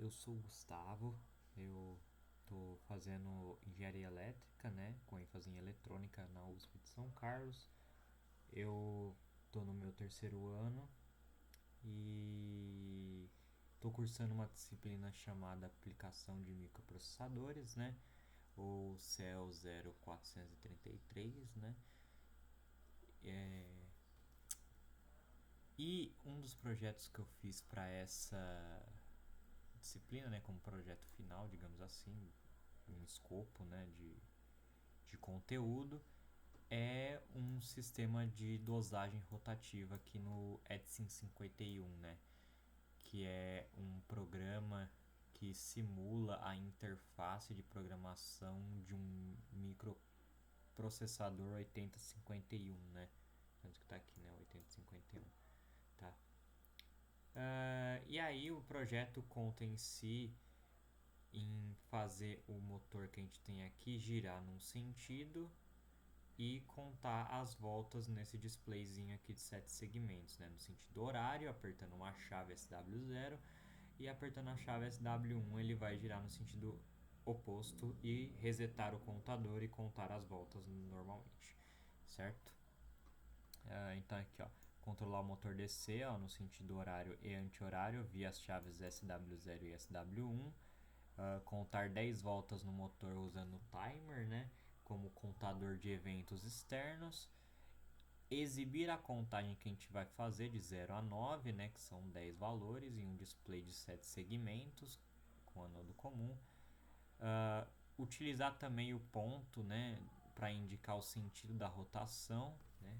eu sou o Gustavo, eu tô fazendo engenharia elétrica, né, com ênfase em eletrônica na USP de São Carlos. Eu tô no meu terceiro ano e tô cursando uma disciplina chamada Aplicação de Microprocessadores, né, ou CEL 0433, né. E um dos projetos que eu fiz para essa disciplina, né, como projeto final, digamos assim, um escopo, né, de conteúdo, é um sistema de dosagem rotativa aqui no Edson 51, né, que é um programa que simula a interface de programação de um microprocessador 8051, né, tanto que está aqui, né, 8051, tá? E aí o projeto conta em si em fazer o motor que a gente tem aqui girar num sentido e contar as voltas nesse displayzinho aqui de 7 segmentos, né? No sentido horário, apertando uma chave SW0 e apertando a chave SW1 ele vai girar no sentido oposto e resetar o contador e contar as voltas normalmente, certo? Então aqui, ó, controlar o motor DC, ó, no sentido horário e anti-horário via as chaves SW0 e SW1. Contar 10 voltas no motor usando o timer, né, como contador de eventos externos. Exibir a contagem que a gente vai fazer de 0 a 9, né, que são 10 valores, em um display de 7 segmentos com anodo comum. Utilizar também o ponto, né, para indicar o sentido da rotação, né.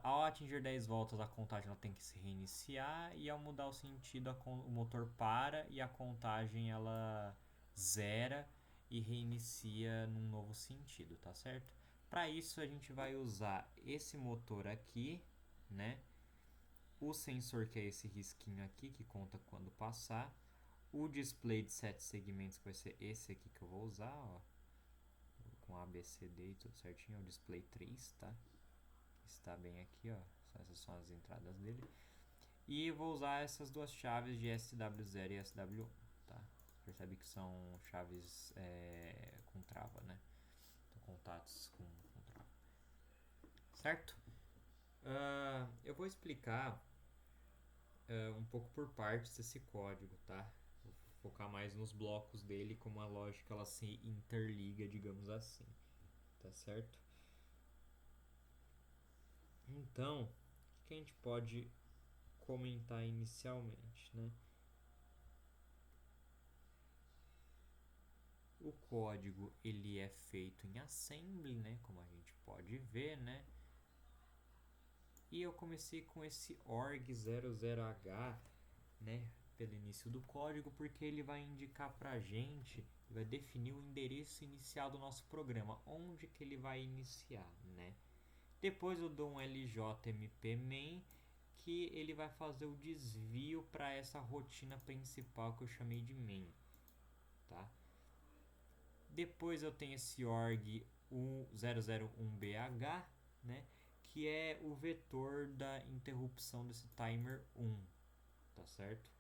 Ao atingir 10 voltas, a contagem ela tem que se reiniciar e ao mudar o sentido, o motor para e a contagem ela zera e reinicia num novo sentido, tá certo? Para isso a gente vai usar esse motor aqui, né? O sensor que é esse risquinho aqui que conta quando passar, o display de 7 segmentos que vai ser esse aqui que eu vou usar, ó, com ABCD e tudo certinho, é o display 3, tá? Está bem aqui, ó. Essas são as entradas dele. E vou usar essas duas chaves de SW0 e SW1, tá? Percebe que são chaves com trava, né? Então, contatos com trava. Certo? Eu vou explicar um pouco por partes esse código, tá? Vou focar mais nos blocos dele, como a lógica ela se interliga, digamos assim. Tá certo? Então, o que a gente pode comentar inicialmente, né? O código ele é feito em assembly, né, como a gente pode ver, né? E eu comecei com esse org00h, né, pelo início do código, porque ele vai indicar pra gente, vai definir o endereço inicial do nosso programa, onde que ele vai iniciar, né? Depois eu dou um ljmp main, que ele vai fazer o desvio para essa rotina principal que eu chamei de main, tá? Depois eu tenho esse org 001bh, né, que é o vetor da interrupção desse timer 1, tá certo?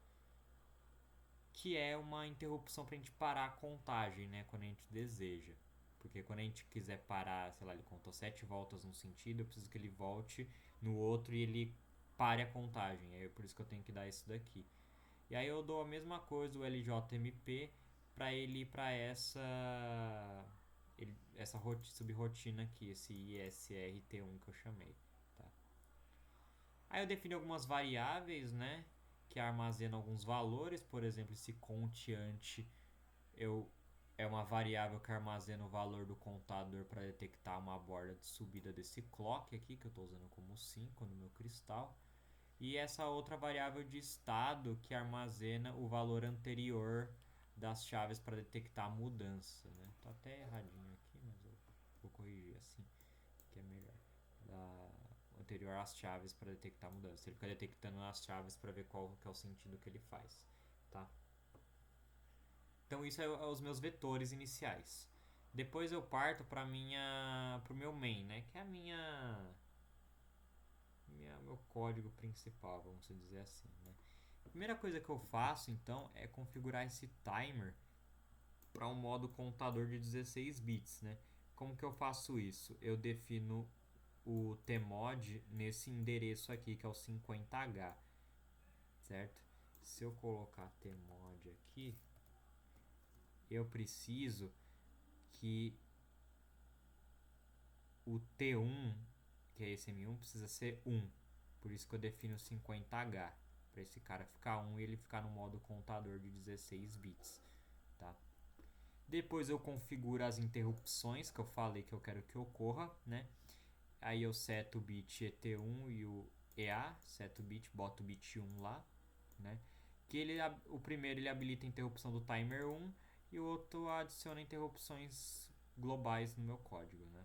Que é uma interrupção para a gente parar a contagem, né, quando a gente deseja. Porque quando a gente quiser parar, sei lá, ele contou 7 voltas num sentido, eu preciso que ele volte no outro e ele pare a contagem. É por isso que eu tenho que dar isso daqui. E aí eu dou a mesma coisa, o LJMP, para ele ir para essa subrotina aqui, esse ISRT1 que eu chamei. Tá? Aí eu defini algumas variáveis, né, que armazenam alguns valores, por exemplo, esse conteante é uma variável que armazena o valor do contador para detectar uma borda de subida desse clock aqui, que eu estou usando como 5 no meu cristal. E essa outra variável de estado que armazena o valor anterior das chaves para detectar a mudança, né? Tá até erradinho aqui, mas eu vou corrigir assim, que é melhor. Da anterior às chaves para detectar a mudança. Ele fica detectando as chaves para ver qual que é o sentido que ele faz, tá? Então isso é os meus vetores iniciais. Depois eu parto para o meu main, né? Que é meu código principal, vamos dizer assim, né? A primeira coisa que eu faço, então, é configurar esse timer para um modo contador de 16 bits, né? Como que eu faço isso? Eu defino o tmod nesse endereço aqui, que é o 50H, certo? Se eu colocar tmod aqui, eu preciso que o T1, que é esse M1, precisa ser 1. Por isso que eu defino 50H, para esse cara ficar 1 e ele ficar no modo contador de 16 bits, tá? Depois eu configuro as interrupções que eu falei que eu quero que ocorra, né? Aí eu seto o bit ET1 e o EA, seto o bit, boto o bit 1 lá, né? Que ele, o primeiro ele habilita a interrupção do timer 1 e o outro adiciona interrupções globais no meu código, né?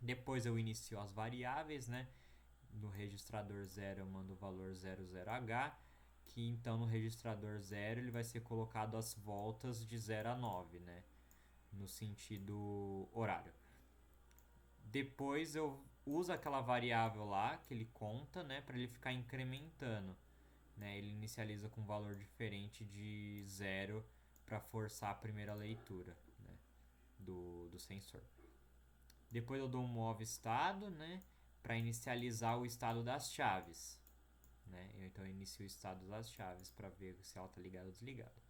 Depois eu inicio as variáveis, né? No registrador 0 eu mando o valor 00H, que então no registrador 0 ele vai ser colocado as voltas de 0 a 9, né? No sentido horário. Depois eu uso aquela variável lá que ele conta, né, para ele ficar incrementando, né? Ele inicializa com um valor diferente de 0 para forçar a primeira leitura, né, do sensor. Depois eu dou um move estado, né, para inicializar o estado das chaves, né? Então eu inicio o estado das chaves para ver se ela está ligada ou desligada.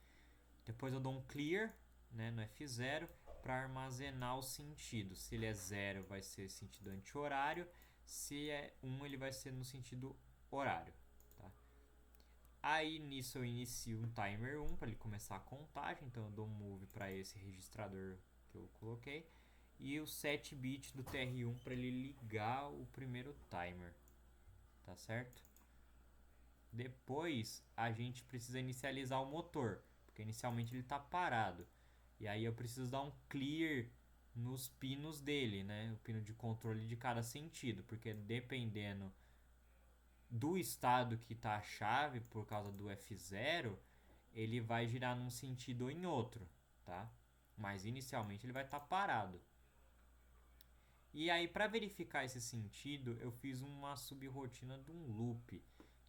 Depois eu dou um clear, né, no F0 para armazenar o sentido. Se ele é 0, vai ser sentido anti-horário. Se é 1, ele vai ser no sentido horário. Tá? Aí nisso eu inicio um timer 1 para ele começar a contagem. Então eu dou um move para esse registrador que eu coloquei. E o 7 bit do TR1 para ele ligar o primeiro timer. Tá certo? Depois a gente precisa inicializar o motor, porque inicialmente ele está parado. E aí eu preciso dar um clear nos pinos dele, né? O pino de controle de cada sentido, porque dependendo do estado que está a chave por causa do F0, ele vai girar num sentido ou em outro, tá? Mas inicialmente ele vai estar parado. E aí para verificar esse sentido, eu fiz uma subrotina de um loop,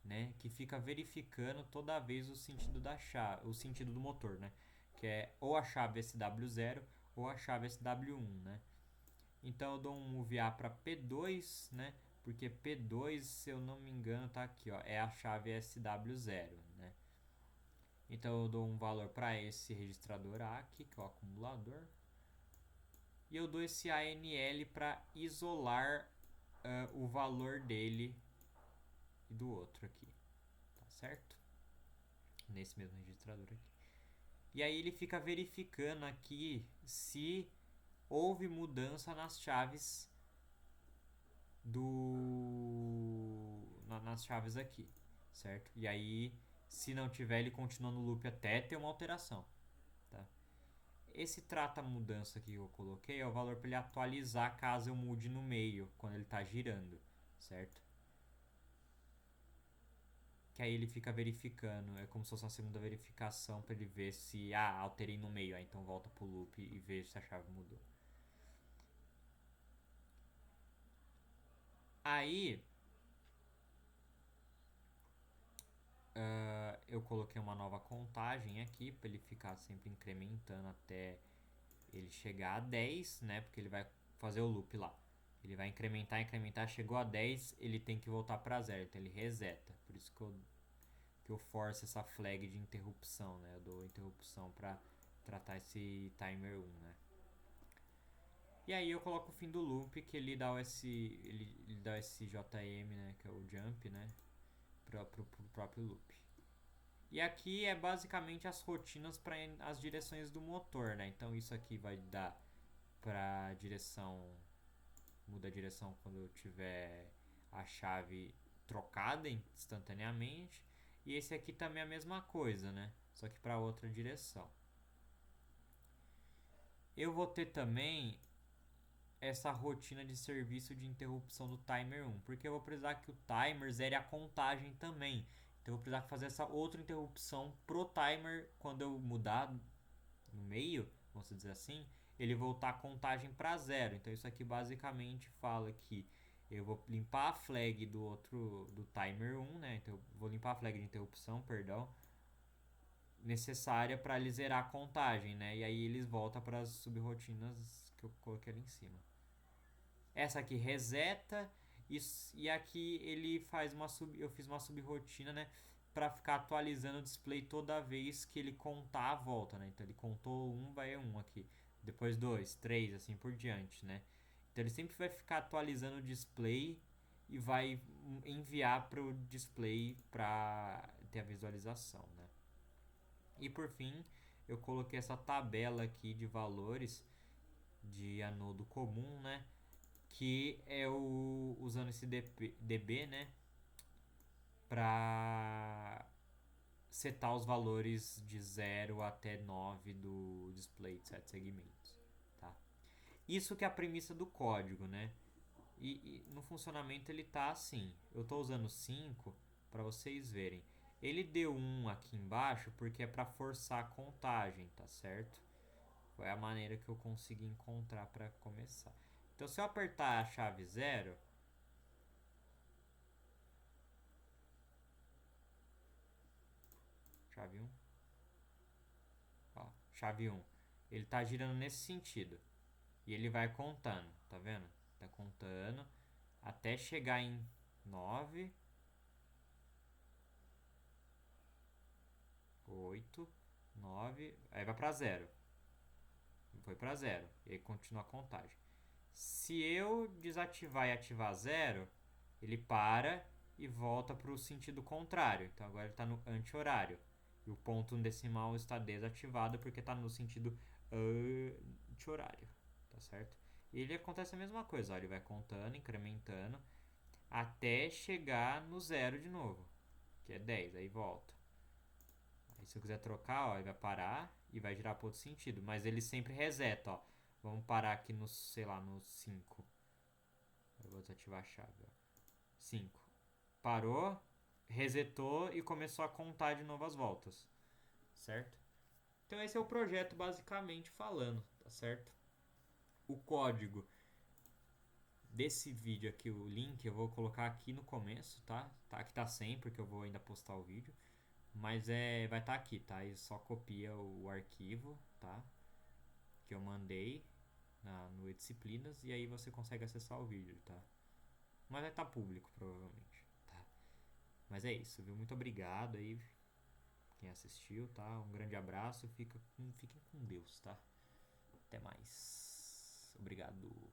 né, que fica verificando toda vez o sentido da chave, o sentido do motor, né? Que é ou a chave SW0 ou a chave SW1, né? Então eu dou um move A para P2, né? Porque P2, se eu não me engano, tá aqui, ó, é a chave SW0, né? Então eu dou um valor para esse registrador A aqui, que é o acumulador. E eu dou esse ANL para isolar o valor dele e do outro aqui, tá certo? Nesse mesmo registrador aqui. E aí ele fica verificando aqui se houve mudança nas chaves nas chaves aqui, certo? E aí, se não tiver, ele continua no loop até ter uma alteração, tá? Esse trata mudança que eu coloquei é o valor para ele atualizar caso eu mude no meio, quando ele está girando, certo? Que aí ele fica verificando, é como se fosse uma segunda verificação para ele ver se, alterei no meio, aí então volta pro loop e veja se a chave mudou. Aí eu coloquei uma nova contagem aqui para ele ficar sempre incrementando até ele chegar a 10, né? Porque ele vai fazer o loop lá. Ele vai incrementar, incrementar, chegou a 10, ele tem que voltar para 0, então ele reseta. Por isso que eu forço essa flag de interrupção, né? Eu dou interrupção para tratar esse timer 1, né? E aí eu coloco o fim do loop, que ele dá ele dá esse JM, né? Que é o jump, né? Pro próprio loop. E aqui é basicamente as rotinas para as direções do motor, né? Então isso aqui vai dar para direção, muda a direção quando eu tiver a chave trocada instantaneamente. E esse aqui também é a mesma coisa, né? Só que para outra direção. Eu vou ter também essa rotina de serviço de interrupção do timer 1, porque eu vou precisar que o timer zere a contagem também. Então eu vou precisar fazer essa outra interrupção pro timer quando eu mudar no meio, vamos dizer assim, ele voltar a contagem para 0. Então isso aqui basicamente fala que Eu vou limpar a flag do timer 1, né? Então eu vou limpar a flag de interrupção, perdão, necessária para ele zerar a contagem, né? E aí eles voltam para as subrotinas que eu coloquei ali em cima. Essa aqui reseta e aqui ele faz eu fiz uma subrotina, né, para ficar atualizando o display toda vez que ele contar a volta, né? Então ele contou 1, vai 1 aqui, depois 2, 3, assim por diante, né? Então ele sempre vai ficar atualizando o display e vai enviar para o display para ter a visualização, né? E por fim, eu coloquei essa tabela aqui de valores de anodo comum, né? Que é usando esse DB, né? Para setar os valores de 0 até 9 do display de 7 segmentos, tá? Isso que é a premissa do código, né? E no funcionamento ele tá assim. Eu estou usando 5 para vocês verem. Ele deu 1 aqui embaixo porque é para forçar a contagem, tá certo? Foi a maneira que eu consegui encontrar para começar. Então se eu apertar a chave 0, chave 1, ó, chave 1, ele tá girando nesse sentido. E ele vai contando, tá vendo? Tá contando até chegar em 9, 8, 9, aí vai para 0. Foi para 0. E aí continua a contagem. Se eu desativar e ativar 0, ele para e volta para o sentido contrário. Então agora ele está no anti-horário. E o ponto decimal está desativado porque está no sentido anti-horário. Tá certo? E ele acontece a mesma coisa. Ó, ele vai contando, incrementando, até chegar no 0 de novo, que é 10. Aí volta. Aí se eu quiser trocar, ó, ele vai parar e vai girar para outro sentido. Mas ele sempre reseta, ó. Vamos parar aqui no, sei lá, no 5. Eu vou desativar a chave, ó. 5. Parou, resetou e começou a contar de novo as voltas. Certo? Então esse é o projeto basicamente falando, tá certo? O código desse vídeo aqui, o link, eu vou colocar aqui no começo, tá? Aqui tá sem, porque eu vou ainda postar o vídeo. Mas vai estar aqui, tá? E só copia o arquivo, tá? Que eu mandei no E-Disciplinas e aí você consegue acessar o vídeo, tá? Mas vai estar público, provavelmente, tá? Mas é isso, viu? Muito obrigado aí quem assistiu, tá? Um grande abraço, fiquem com Deus, tá? Até mais. Obrigado.